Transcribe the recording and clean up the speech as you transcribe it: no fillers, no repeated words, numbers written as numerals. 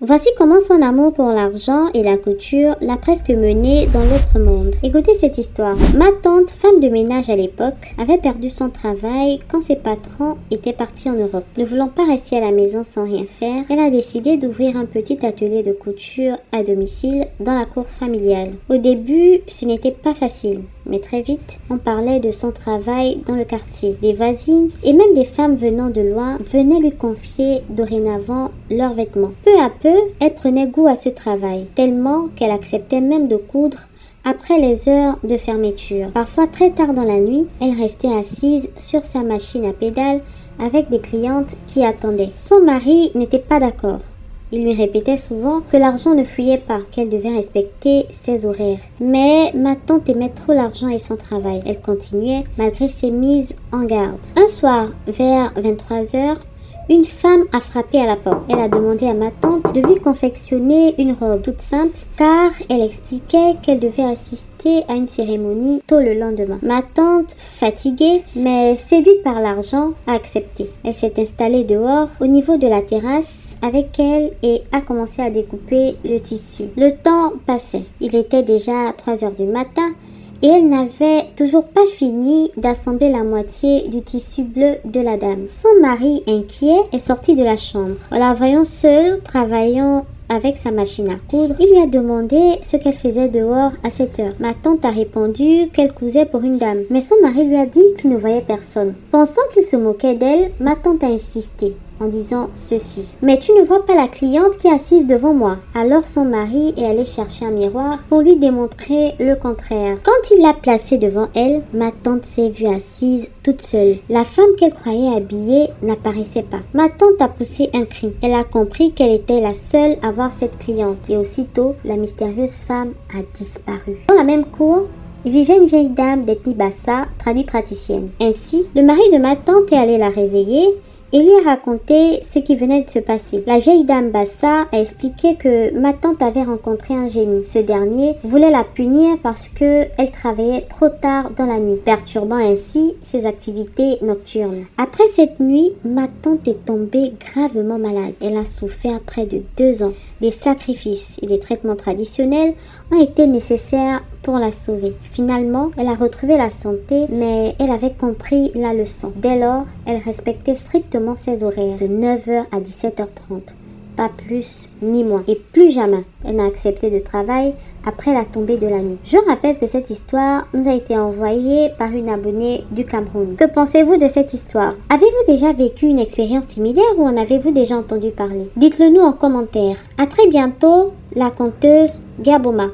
Voici comment son amour pour l'argent et la couture l'a presque menée dans l'autre monde. Écoutez cette histoire. Ma tante, femme de ménage à l'époque, avait perdu son travail quand ses patrons étaient partis en Europe. Ne voulant pas rester à la maison sans rien faire, elle a décidé d'ouvrir un petit atelier de couture à domicile dans la cour familiale. Au début, ce n'était pas facile. Mais très vite, on parlait de son travail dans le quartier. Des voisines et même des femmes venant de loin venaient lui confier dorénavant leurs vêtements. Peu à peu, elle prenait goût à ce travail, tellement qu'elle acceptait même de coudre après les heures de fermeture. Parfois très tard dans la nuit, elle restait assise sur sa machine à pédales avec des clientes qui attendaient. Son mari n'était pas d'accord. Il lui répétait souvent que l'argent ne fuyait pas, qu'elle devait respecter ses horaires. Mais ma tante aimait trop l'argent et son travail. Elle continuait malgré ses mises en garde. Un soir, vers 23h, une femme a frappé à la porte. Elle a demandé à ma tante de lui confectionner une robe toute simple car elle expliquait qu'elle devait assister à une cérémonie tôt le lendemain. Ma tante, fatiguée mais séduite par l'argent, a accepté. Elle s'est installée dehors au niveau de la terrasse avec elle et a commencé à découper le tissu. Le temps passait. Il était déjà 3h du matin. Et elle n'avait toujours pas fini d'assembler la moitié du tissu bleu de la dame. Son mari, inquiet, est sorti de la chambre. En la voyant seule, travaillant avec sa machine à coudre, il lui a demandé ce qu'elle faisait dehors à cette heure. Ma tante a répondu qu'elle cousait pour une dame. Mais son mari lui a dit qu'il ne voyait personne. Pensant qu'il se moquait d'elle, ma tante a insisté en disant ceci. Mais tu ne vois pas la cliente qui est assise devant moi. Alors son mari est allé chercher un miroir pour lui démontrer le contraire. Quand il l'a placée devant elle, ma tante s'est vue assise toute seule. La femme qu'elle croyait habillée n'apparaissait pas. Ma tante a poussé un cri. Elle a compris qu'elle était la seule à voir cette cliente. Et aussitôt, la mystérieuse femme a disparu. Dans la même cour, il vivait une vieille dame d'ethnie bassa, tradie praticienne. Ainsi, le mari de ma tante est allé la réveiller et lui a raconté ce qui venait de se passer. La vieille dame Bassa a expliqué que ma tante avait rencontré un génie. Ce dernier voulait la punir parce qu'elle travaillait trop tard dans la nuit, perturbant ainsi ses activités nocturnes. Après cette nuit, ma tante est tombée gravement malade. Elle a souffert près de 2 ans. Des sacrifices et des traitements traditionnels ont été nécessaires pour la sauver. Finalement, elle a retrouvé la santé, mais elle avait compris la leçon. Dès lors, elle respectait strictement ses horaires de 9h à 17h30. Pas plus ni moins. Et plus jamais, elle n'a accepté de travail après la tombée de la nuit. Je rappelle que cette histoire nous a été envoyée par une abonnée du Cameroun. Que pensez-vous de cette histoire? Avez-vous déjà vécu une expérience similaire ou en avez-vous déjà entendu parler? Dites-le nous en commentaire. À très bientôt, la conteuse Gaboma.